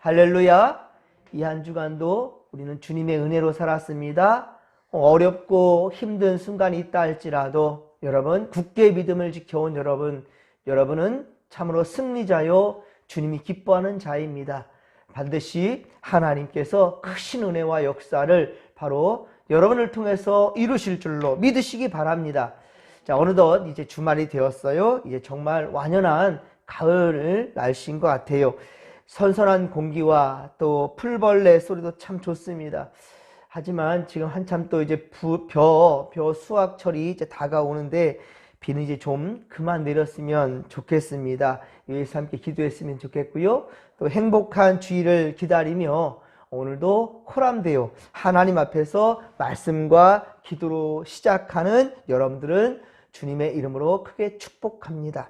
할렐루야. 이 한 주간도 우리는 주님의 은혜로 살았습니다. 어렵고 힘든 순간이 있다 할지라도 여러분, 굳게 믿음을 지켜온 여러분은 참으로 승리자요 주님이 기뻐하는 자입니다. 반드시 하나님께서 크신 은혜와 역사를 바로 여러분을 통해서 이루실 줄로 믿으시기 바랍니다. 자, 어느덧 이제 주말이 되었어요. 이제 정말 완연한 가을 날씨인 것 같아요. 선선한 공기와 또 풀벌레 소리도 참 좋습니다. 하지만 지금 한참 또 이제 벼 수확철이 이제 다가오는데 비는 이제 좀 그만 내렸으면 좋겠습니다. 위에서 함께 기도했으면 좋겠고요. 또 행복한 주일을 기다리며 오늘도 코람데오 하나님 앞에서 말씀과 기도로 시작하는 여러분들은 주님의 이름으로 크게 축복합니다.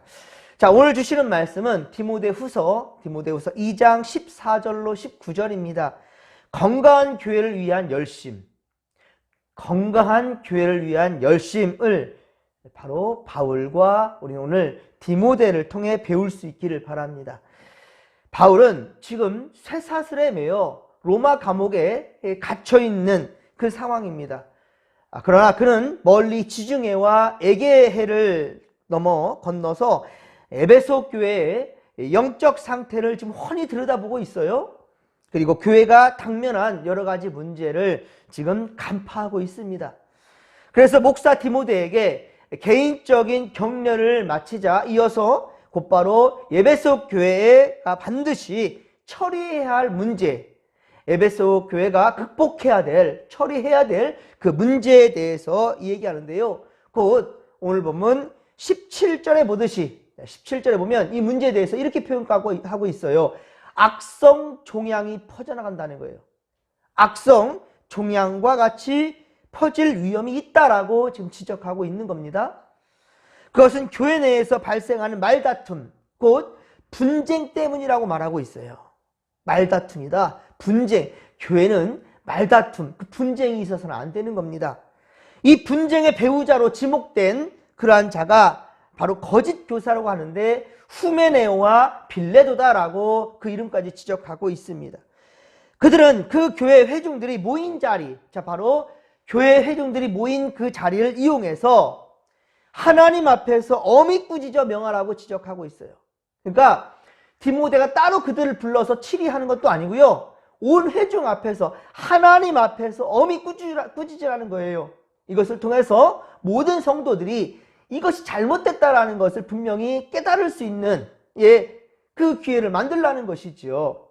자, 오늘 주시는 말씀은 디모데후서 2장 14절로 19절입니다. 건강한 교회를 위한 열심을 바로 바울과 우리는 오늘 디모데를 통해 배울 수 있기를 바랍니다. 바울은 지금 쇠사슬에 매여 로마 감옥에 갇혀 있는 그 상황입니다. 그러나 그는 멀리 지중해와 에게해를 건너서 에베소 교회의 영적 상태를 지금 훤히 들여다보고 있어요. 그리고 교회가 당면한 여러 가지 문제를 지금 간파하고 있습니다. 그래서 목사 디모데에게 개인적인 격려를 마치자 이어서 곧바로 에베소 교회가 반드시 처리해야 할 문제, 에베소 교회가 극복해야 될, 처리해야 될 그 문제에 대해서 얘기하는데요. 곧 오늘 보면 17절에 보듯이 17절에 보면 이 문제에 대해서 이렇게 표현하고 있어요. 악성 종양이 퍼져나간다는 거예요. 악성 종양과 같이 퍼질 위험이 있다라고 지금 지적하고 있는 겁니다. 그것은 교회 내에서 발생하는 말다툼, 곧 분쟁 때문이라고 말하고 있어요. 말다툼이다. 분쟁. 교회는 말다툼, 그 분쟁이 있어서는 안 되는 겁니다. 이 분쟁의 배후자로 지목된 그러한 자가 바로 거짓 교사라고 하는데 후메네오와 빌레도다라고 그 이름까지 지적하고 있습니다. 그들은 그 교회 회중들이 모인 자리, 바로 교회 회중들이 모인 그 자리를 이용해서 하나님 앞에서 어미 꾸짖어 명하라고 지적하고 있어요. 그러니까 디모데가 따로 그들을 불러서 치리하는 것도 아니고요. 온 회중 앞에서 하나님 앞에서 어미 꾸짖으라는 거예요. 이것을 통해서 모든 성도들이 이것이 잘못됐다라는 것을 분명히 깨달을 수 있는 그 기회를 만들라는 것이지요.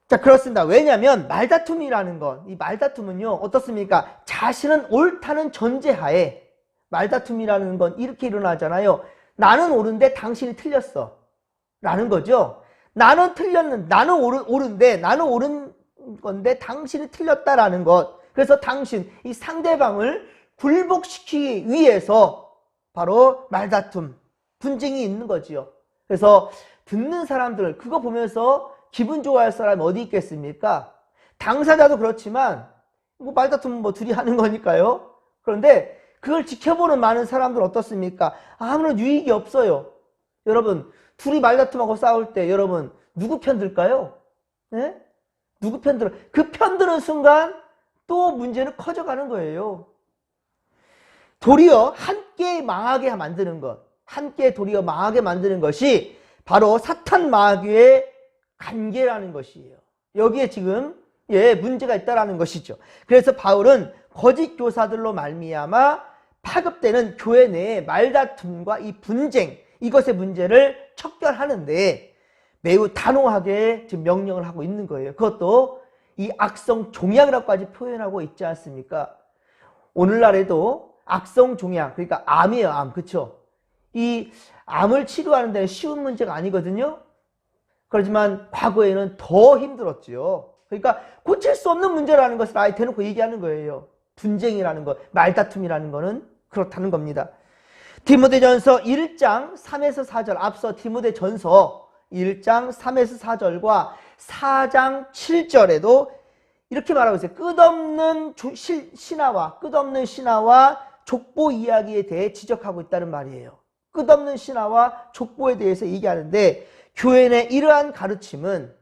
자, 그렇습니다. 왜냐하면 말다툼이라는 것, 이 말다툼은요 어떻습니까? 자신은 옳다는 전제하에 말다툼이라는 건 이렇게 일어나잖아요. 나는 옳은데 당신이 틀렸어 라는 거죠. 나는 옳은데 나는 옳은 건데 당신이 틀렸다라는 것. 그래서 이 상대방을 굴복시키기 위해서 바로 말다툼, 분쟁이 있는 거지요. 그래서 듣는 사람들 그거 보면서 기분 좋아할 사람이 어디 있겠습니까? 당사자도 그렇지만 말다툼 둘이 하는 거니까요. 그런데 그걸 지켜보는 많은 사람들 어떻습니까? 아무런 유익이 없어요. 여러분, 둘이 말다툼하고 싸울 때 여러분 누구 편 들까요? 네? 누구 편 들어? 그 편 드는 순간 또 문제는 커져가는 거예요. 도리어 함께 망하게 만드는 것, 도리어 망하게 만드는 것이 바로 사탄 마귀의 관계라는 것이에요. 여기에 지금 문제가 있다라는 것이죠. 그래서 바울은 거짓 교사들로 말미암아 파급되는 교회 내의 말다툼과 이 분쟁, 이것의 문제를 척결하는데 매우 단호하게 지금 명령을 하고 있는 거예요. 그것도 이 악성 종양이라고까지 표현하고 있지 않습니까? 오늘날에도 악성 종양, 그러니까 암이에요, 암. 그렇죠? 이 암을 치료하는 데는 쉬운 문제가 아니거든요. 그렇지만 과거에는 더 힘들었죠. 그러니까 고칠 수 없는 문제라는 것을 아예 대놓고 얘기하는 거예요. 분쟁이라는 것, 말다툼이라는 거는 그렇다는 겁니다. 디모데전서 1장 3에서 4절, 앞서 디모데전서 1장 3에서 4절과 4장 7절에도 이렇게 말하고 있어요. 끝없는 신화와 족보 이야기에 대해 지적하고 있다는 말이에요. 끝없는 신화와 족보에 대해서 얘기하는데 교회 내 이러한 가르침은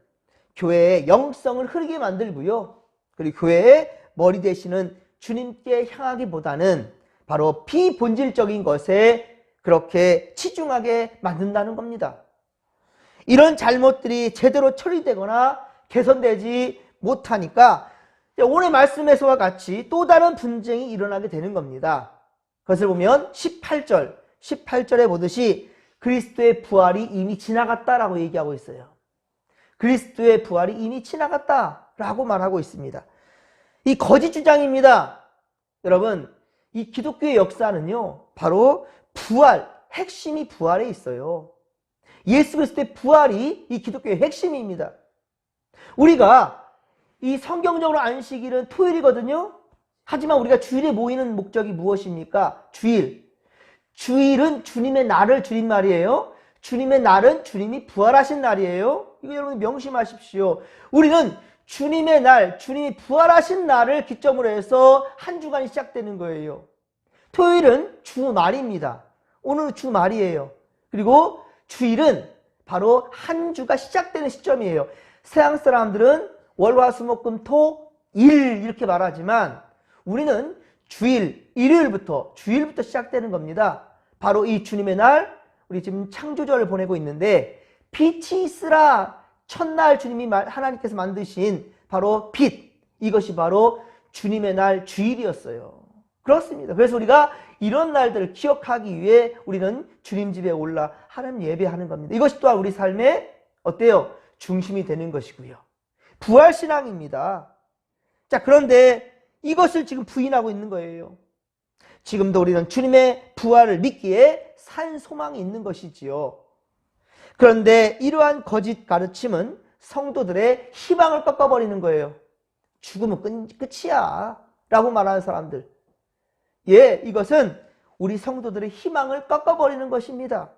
교회의 영성을 흐르게 만들고요. 그리고 교회의 머리 되시는 주님께 향하기보다는 바로 비본질적인 것에 그렇게 치중하게 만든다는 겁니다. 이런 잘못들이 제대로 처리되거나 개선되지 못하니까 오늘 말씀에서와 같이 또 다른 분쟁이 일어나게 되는 겁니다. 그것을 보면 18절에 보듯이 그리스도의 부활이 이미 지나갔다라고 얘기하고 있어요. 그리스도의 부활이 이미 지나갔다라고 말하고 있습니다. 이 거짓 주장입니다. 여러분, 이 기독교의 역사는요, 바로 부활, 핵심이 부활에 있어요. 예수 그리스도의 부활이 이 기독교의 핵심입니다. 우리가 이 성경적으로 안식일은 토요일이거든요. 하지만 우리가 주일에 모이는 목적이 무엇입니까? 주일. 주일은 주님의 날을 줄임말이에요. 주님의 날은 주님이 부활하신 날이에요. 이거 여러분 명심하십시오. 우리는 주님의 날, 주님이 부활하신 날을 기점으로 해서 한 주간이 시작되는 거예요. 토요일은 주말입니다. 오늘은 주말이에요. 그리고 주일은 바로 한 주가 시작되는 시점이에요. 서양 사람들은 월, 화, 수, 목, 금, 토, 일 이렇게 말하지만 우리는 주일, 일요일부터 주일부터 시작되는 겁니다. 바로 이 주님의 날, 우리 지금 창조절을 보내고 있는데 빛이 있으라 첫날 주님이 하나님께서 만드신 바로 빛, 이것이 바로 주님의 날 주일이었어요. 그렇습니다. 그래서 우리가 이런 날들을 기억하기 위해 우리는 주님 집에 올라 하나님 예배하는 겁니다. 이것이 또한 우리 삶의 어때요? 중심이 되는 것이고요. 부활신앙입니다. 자, 그런데 이것을 지금 부인하고 있는 거예요. 지금도 우리는 주님의 부활을 믿기에 산 소망이 있는 것이지요. 그런데 이러한 거짓 가르침은 성도들의 희망을 꺾어버리는 거예요. 죽으면 끝이야 라고 말하는 사람들. 예, 이것은 우리 성도들의 희망을 꺾어버리는 것입니다.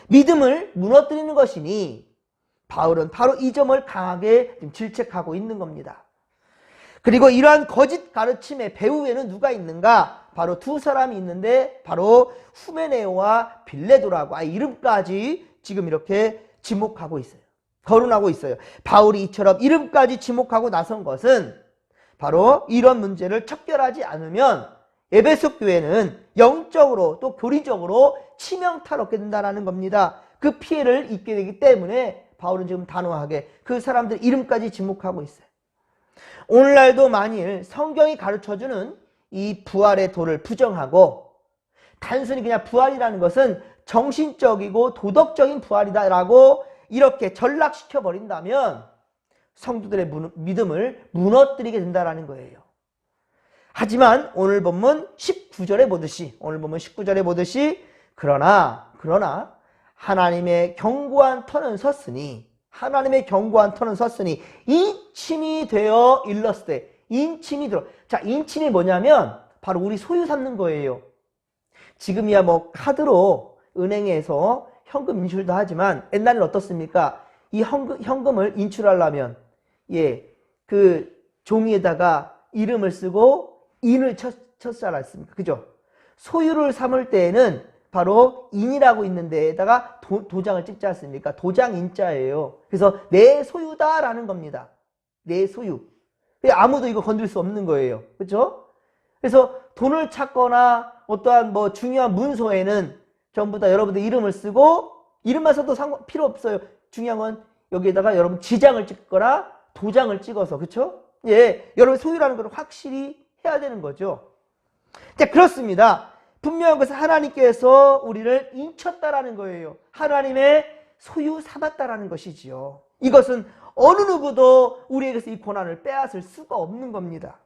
믿음을 무너뜨리는 것이니 바울은 바로 이 점을 강하게 질책하고 있는 겁니다. 그리고 이러한 거짓 가르침의 배후에는 누가 있는가? 바로 두 사람이 있는데 바로 후메네오와 빌레도라고 이름까지 지금 이렇게 지목하고 있어요. 거론하고 있어요. 바울이 이처럼 이름까지 지목하고 나선 것은 바로 이런 문제를 척결하지 않으면 에베소 교회는 영적으로 또 교리적으로 치명타롭게 된다는 겁니다. 그 피해를 입게 되기 때문에 바울은 지금 단호하게 그 사람들 이름까지 지목하고 있어요. 오늘날도 만일 성경이 가르쳐주는 이 부활의 도를 부정하고 단순히 그냥 부활이라는 것은 정신적이고 도덕적인 부활이다라고 이렇게 전락시켜 버린다면 성도들의 믿음을 무너뜨리게 된다는 거예요. 하지만 오늘 본문 19절에 보듯이 그러나 하나님의 견고한 터는 섰으니 인침이 되어 일렀으되 인침이 들어. 자, 인침이 뭐냐면 바로 우리 소유 삼는 거예요. 지금이야 뭐 카드로 은행에서 현금 인출도 하지만 옛날에는 어떻습니까? 이 현금을 인출하려면 그 종이에다가 이름을 쓰고 인을 쳤지 않았습니까? 그죠? 소유를 삼을 때에는 바로 인이라고 있는 데에다가 도장을 찍지 않습니까? 도장 인자예요. 그래서 내 소유다라는 겁니다. 내 소유. 아무도 이거 건들 수 없는 거예요. 그렇죠? 그래서 돈을 찾거나 어떠한 뭐 중요한 문서에는 전부 다 여러분들 이름을 쓰고 이름만 써도 필요 없어요. 중요한 건 여기에다가 여러분 지장을 찍거나 도장을 찍어서 그렇죠? 예, 여러분 소유라는 걸 확실히 해야 되는 거죠. 자, 그렇습니다. 분명한 것은 하나님께서 우리를 인쳤다라는 거예요. 하나님의 소유 삼았다라는 것이지요. 이것은 어느 누구도 우리에게서 이 권한을 빼앗을 수가 없는 겁니다.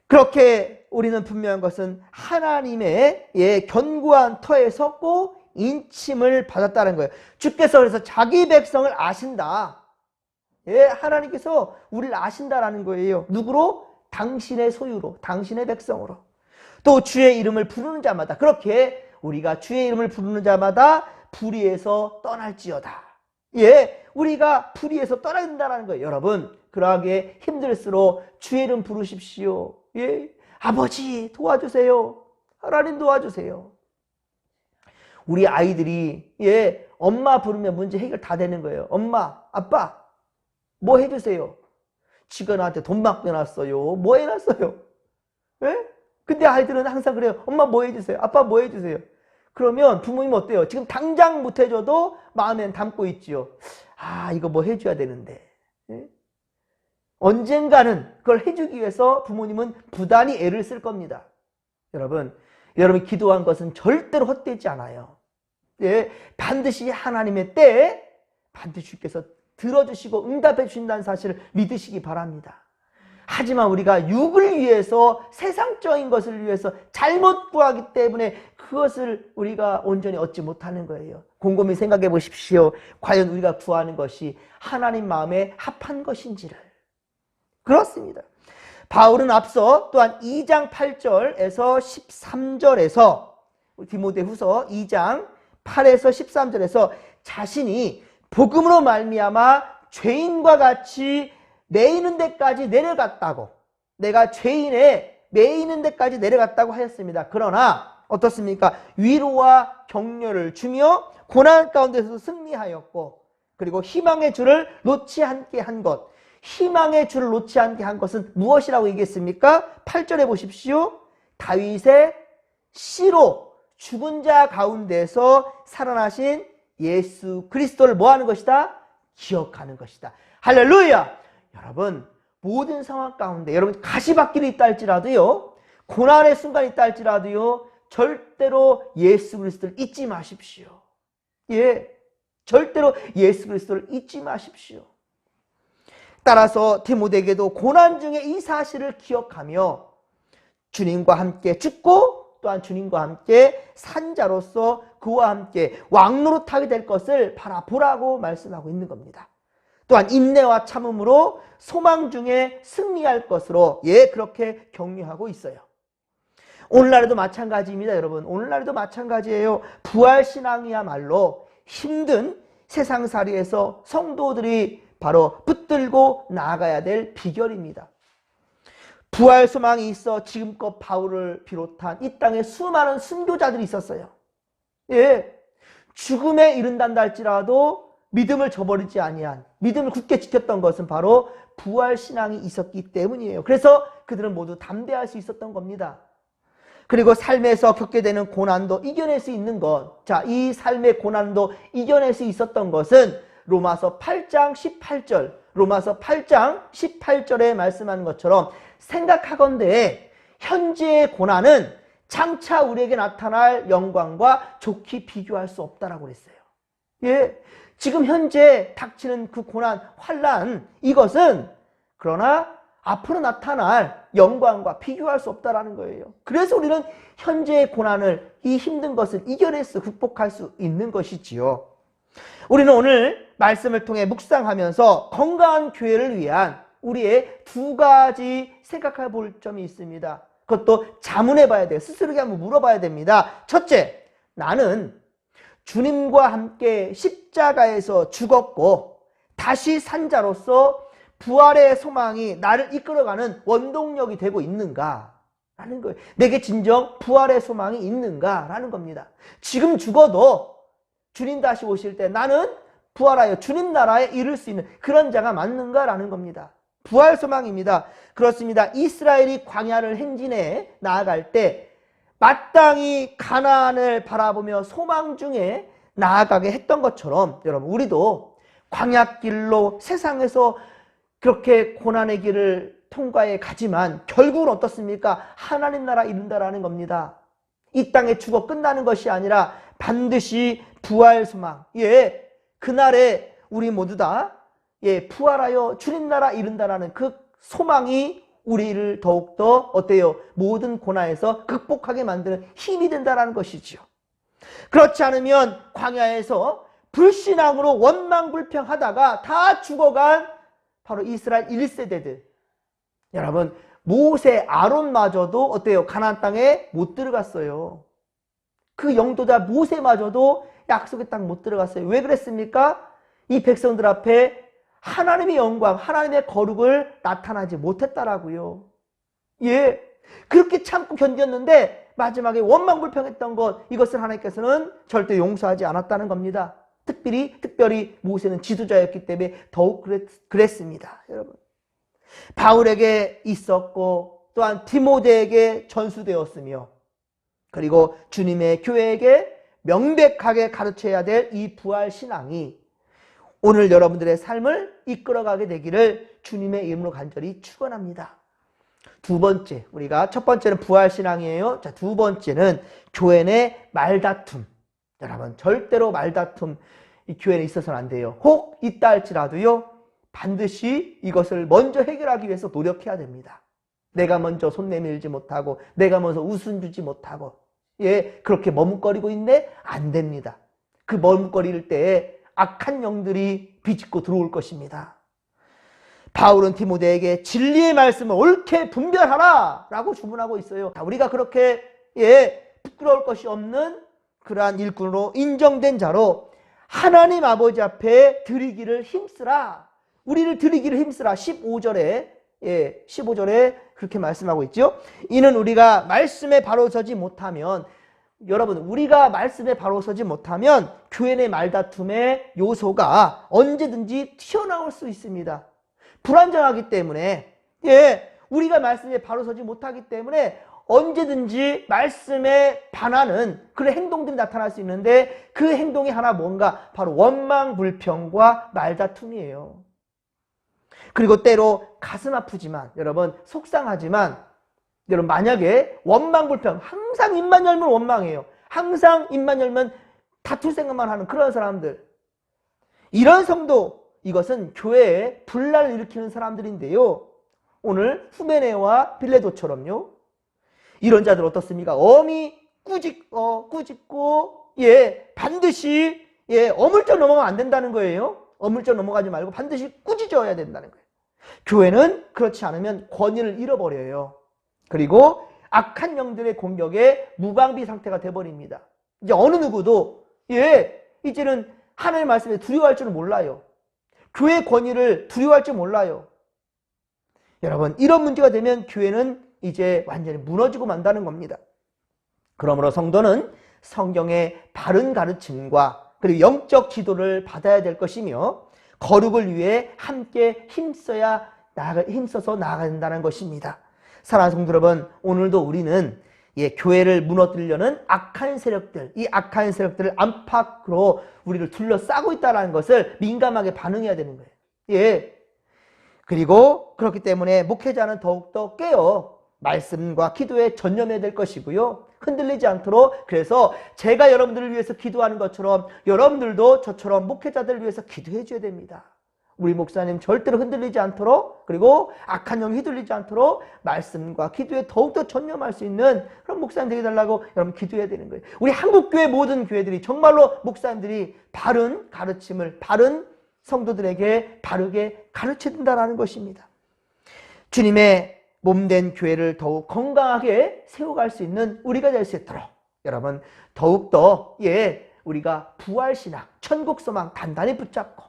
그렇게 우리는 분명한 것은 하나님의 견고한 터에 섰고 인침을 받았다는 거예요. 주께서 그래서 자기 백성을 아신다. 하나님께서 우리를 아신다라는 거예요. 누구로? 당신의 소유로, 당신의 백성으로. 또 주의 이름을 부르는 자마다, 그렇게 우리가 주의 이름을 부르는 자마다 불의에서 떠날지어다. 우리가 불의에서 떠나야 된다는 거예요. 여러분, 그러하게 힘들수록 주의 이름 부르십시오. 아버지 도와주세요. 하나님 도와주세요. 우리 아이들이 엄마 부르면 문제 해결 다 되는 거예요. 엄마, 아빠 뭐 해주세요? 지가 나한테 돈 맡겨놨어요. 뭐 해놨어요? 예? 근데 아이들은 항상 그래요. 엄마 뭐 해주세요? 아빠 뭐 해주세요? 그러면 부모님 어때요? 지금 당장 못 해줘도 마음엔 담고 있지요. 아, 이거 뭐 해줘야 되는데. 예? 언젠가는 그걸 해주기 위해서 부모님은 부단히 애를 쓸 겁니다. 여러분 기도한 것은 절대로 헛되지 않아요. 예, 반드시 하나님의 때에 반드시 주께서 들어주시고 응답해 주신다는 사실을 믿으시기 바랍니다. 하지만 우리가 육을 위해서, 세상적인 것을 위해서 잘못 구하기 때문에 그것을 우리가 온전히 얻지 못하는 거예요. 곰곰이 생각해 보십시오. 과연 우리가 구하는 것이 하나님 마음에 합한 것인지를. 그렇습니다. 바울은 앞서 또한 2장 8절에서 13절에서 디모데후서 2장 8에서 13절에서 자신이 복음으로 말미암아 죄인과 같이 매이는 데까지 내려갔다고, 내가 죄인에 매이는 데까지 내려갔다고 하였습니다. 그러나 어떻습니까? 위로와 격려를 주며 고난 가운데서 승리하였고, 그리고 희망의 줄을 놓지 않게 한 것, 희망의 줄을 놓지 않게 한 것은 무엇이라고 얘기했습니까? 8절에 보십시오. 다윗의 씨로 죽은 자 가운데서 살아나신 예수 그리스도를 뭐 하는 것이다? 기억하는 것이다. 할렐루야! 여러분, 모든 상황 가운데 여러분 가시밭길이 있다 할지라도요, 고난의 순간이 있다 할지라도요, 절대로 예수 그리스도를 잊지 마십시오. 예, 절대로 예수 그리스도를 잊지 마십시오. 따라서 디모데에게도 고난 중에 이 사실을 기억하며 주님과 함께 죽고 또한 주님과 함께 산 자로서 그와 함께 왕노릇하게 될 것을 바라보라고 말씀하고 있는 겁니다. 또한 인내와 참음으로 소망 중에 승리할 것으로 그렇게 격려하고 있어요. 오늘날에도 마찬가지입니다. 여러분, 오늘날에도 마찬가지예요. 부활신앙이야말로 힘든 세상살이에서 성도들이 바로 붙들고 나아가야 될 비결입니다. 부활 소망이 있어 지금껏 바울을 비롯한 이 땅에 수많은 순교자들이 있었어요. 예, 죽음에 이른단다 할지라도 믿음을 저버리지 아니한, 믿음을 굳게 지켰던 것은 바로 부활신앙이 있었기 때문이에요. 그래서 그들은 모두 담대할 수 있었던 겁니다. 그리고 삶에서 겪게 되는 고난도 이겨낼 수 있는 것, 자, 이 삶의 고난도 이겨낼 수 있었던 것은 로마서 8장 18절, 로마서 8장 18절에 말씀하는 것처럼 생각하건대 현재의 고난은 장차 우리에게 나타날 영광과 좋게 비교할 수 없다라고 그랬어요. 예, 지금 현재 닥치는 그 고난, 환난, 이것은 그러나 앞으로 나타날 영광과 비교할 수 없다라는 거예요. 그래서 우리는 현재의 고난을, 이 힘든 것을 이겨낼 수, 극복할 수 있는 것이지요. 우리는 오늘 말씀을 통해 묵상하면서 건강한 교회를 위한 우리의 두 가지 생각해 볼 점이 있습니다. 그것도 자문해 봐야 돼요. 스스로에게 한번 물어봐야 됩니다. 첫째, 나는 주님과 함께 십자가에서 죽었고 다시 산 자로서 부활의 소망이 나를 이끌어가는 원동력이 되고 있는가? 라는 거예요. 내게 진정 부활의 소망이 있는가? 라는 겁니다. 지금 죽어도 주님 다시 오실 때 나는 부활하여 주님 나라에 이를 수 있는 그런 자가 맞는가? 라는 겁니다. 부활 소망입니다. 그렇습니다. 이스라엘이 광야를 행진해 나아갈 때 마땅히 가나안을 바라보며 소망 중에 나아가게 했던 것처럼 여러분, 우리도 광야길로 세상에서 그렇게 고난의 길을 통과해 가지만 결국은 어떻습니까? 하나님 나라 이룬다라는 겁니다. 이 땅에 죽어 끝나는 것이 아니라 반드시 부활 소망, 그날에 우리 모두 다 부활하여 주님 나라 이룬다라는 그 소망이 우리를 더욱더 어때요? 모든 고난에서 극복하게 만드는 힘이 된다는 것이죠. 그렇지 않으면 광야에서 불신앙으로 원망불평하다가 다 죽어간 바로 이스라엘 1세대들. 여러분, 모세, 아론마저도 어때요? 가나안 땅에 못 들어갔어요. 그 영도자 모세마저도 약속의 땅 못 들어갔어요. 왜 그랬습니까? 이 백성들 앞에 하나님의 영광, 하나님의 거룩을 나타나지 못했다라고요. 그렇게 참고 견뎠는데 마지막에 원망불평했던 것, 이것을 하나님께서는 절대 용서하지 않았다는 겁니다. 특별히 모세는 지도자였기 때문에 더욱 그랬습니다. 여러분, 바울에게 있었고 또한 디모데에게 전수되었으며, 그리고 주님의 교회에게 명백하게 가르쳐야 될 이 부활신앙이 오늘 여러분들의 삶을 이끌어가게 되기를 주님의 이름으로 간절히 축원합니다. 두 번째, 우리가 첫 번째는 부활신앙이에요. 자, 두 번째는 교회 내 말다툼. 여러분, 절대로 말다툼 이 교회에 있어서는 안 돼요. 혹 있다 할지라도요, 반드시 이것을 먼저 해결하기 위해서 노력해야 됩니다. 내가 먼저 손 내밀지 못하고, 내가 먼저 웃음 주지 못하고, 그렇게 머뭇거리고 있네? 안 됩니다. 그 머뭇거릴 때에 악한 영들이 비집고 들어올 것입니다. 바울은 디모데에게 진리의 말씀을 옳게 분별하라 라고 주문하고 있어요. 우리가 그렇게 부끄러울 것이 없는 그러한 일꾼으로 인정된 자로 하나님 아버지 앞에 드리기를 힘쓰라. 우리를 드리기를 힘쓰라. 15절에 그렇게 말씀하고 있죠. 이는 우리가 말씀에 바로 서지 못하면, 여러분, 우리가 말씀에 바로 서지 못하면 교회 내 말다툼의 요소가 언제든지 튀어나올 수 있습니다. 불완전하기 때문에, 우리가 말씀에 바로 서지 못하기 때문에 언제든지 말씀에 반하는 그런 행동들이 나타날 수 있는데, 그 행동이 하나 뭔가 바로 원망, 불평과 말다툼이에요. 그리고 때로 가슴 아프지만, 여러분, 속상하지만, 여러분, 만약에 원망, 불평, 항상 입만 열면 원망해요. 항상 입만 열면 다툴 생각만 하는 그런 사람들, 이런 성도, 이것은 교회에 분란을 일으키는 사람들인데요, 오늘 후메네와 빌레도처럼요, 이런 자들 어떻습니까? 엄히 꾸짖고 반드시 어물쩍 넘어가면 안 된다는 거예요. 어물쩍 넘어가지 말고 반드시 꾸짖어야 된다는 거예요. 교회는 그렇지 않으면 권위를 잃어버려요. 그리고 악한 영들의 공격에 무방비 상태가 돼버립니다. 이제 어느 누구도 이제는 하나님의 말씀에 두려워할 줄은 몰라요. 교회의 권위를 두려워할 줄 몰라요. 여러분, 이런 문제가 되면 교회는 이제 완전히 무너지고 만다는 겁니다. 그러므로 성도는 성경의 바른 가르침과 그리고 영적 지도를 받아야 될 것이며, 거룩을 위해 함께 힘써서 나아가야 된다는 것입니다. 사랑하는 성도 여러분, 오늘도 우리는 교회를 무너뜨리려는 악한 세력들, 이 악한 세력들을 안팎으로 우리를 둘러싸고 있다는 것을 민감하게 반응해야 되는 거예요. 그리고 그렇기 때문에 목회자는 더욱더 깨어 말씀과 기도에 전념해야 될 것이고요, 흔들리지 않도록, 그래서 제가 여러분들을 위해서 기도하는 것처럼 여러분들도 저처럼 목회자들을 위해서 기도해 줘야 됩니다. 우리 목사님 절대로 흔들리지 않도록, 그리고 악한 영이 휘둘리지 않도록 말씀과 기도에 더욱더 전념할 수 있는 그런 목사님 되게 달라고 여러분 기도해야 되는 거예요. 우리 한국교회 모든 교회들이 정말로 목사님들이 바른 가르침을 바른 성도들에게 바르게 가르쳐야 된다는 것입니다. 주님의 몸된 교회를 더욱 건강하게 세워갈 수 있는 우리가 될 수 있도록 여러분 더욱더 우리가 부활신앙, 천국소망 단단히 붙잡고,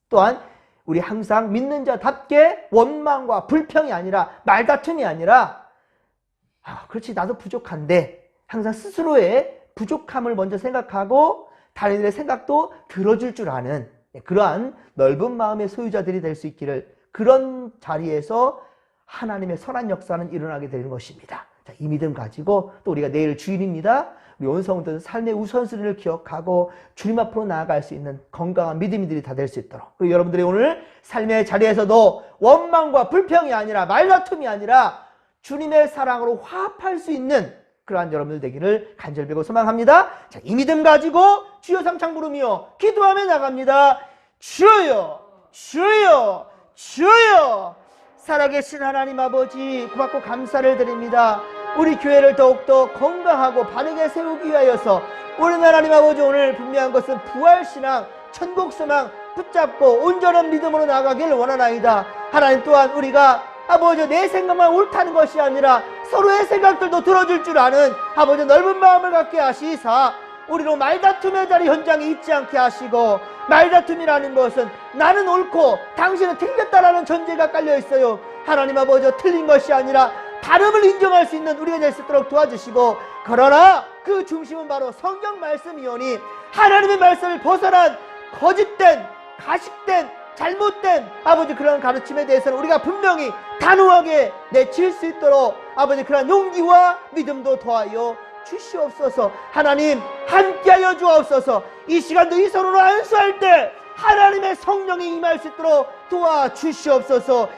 또한 우리 항상 믿는 자답게 원망과 불평이 아니라, 말다툼이 아니라, 그렇지, 나도 부족한데, 항상 스스로의 부족함을 먼저 생각하고 다른 이들의 생각도 들어줄 줄 아는 그러한 넓은 마음의 소유자들이 될 수 있기를, 그런 자리에서 하나님의 선한 역사는 일어나게 되는 것입니다. 자, 이 믿음 가지고, 또 우리가 내일 주일입니다. 우리 온 성도들 삶의 우선순위를 기억하고 주님 앞으로 나아갈 수 있는 건강한 믿음이들이 다 될 수 있도록, 그리고 여러분들이 오늘 삶의 자리에서도 원망과 불평이 아니라, 말다툼이 아니라 주님의 사랑으로 화합할 수 있는 그러한 여러분들 되기를 간절히 빌고 소망합니다. 자, 이 믿음 가지고 주여 삼창 부르며 기도하며 나갑니다. 주여, 주여, 주여. 살아계신 하나님 아버지, 고맙고 감사를 드립니다. 우리 교회를 더욱더 건강하고 바르게 세우기 위하여서 우리 하나님 아버지, 오늘 분명한 것은 부활신앙, 천국소망 붙잡고 온전한 믿음으로 나아가길 원하나이다. 하나님, 또한 우리가 아버지 내 생각만 옳다는 것이 아니라 서로의 생각들도 들어줄 줄 아는 아버지 넓은 마음을 갖게 하시사, 우리로 말다툼의 자리 현장에 있지 않게 하시고, 말다툼이라는 것은 나는 옳고 당신은 틀렸다라는 전제가 깔려 있어요. 하나님 아버지, 틀린 것이 아니라 다름을 인정할 수 있는 우리가 될 수 있도록 도와주시고, 그러나 그 중심은 바로 성경 말씀이오니 하나님의 말씀을 벗어난 거짓된, 가식된, 잘못된 아버지 그런 가르침에 대해서는 우리가 분명히 단호하게 내칠 수 있도록 아버지 그런 용기와 믿음도 더하여 주시옵소서. 하나님 함께하여 주옵소서. 이 시간도 이 서로를 안수할 때 하나님의 성령이 임할 수 있도록 도와주시옵소서.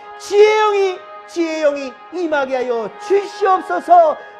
지혜영이 임하게 하여 주시옵소서.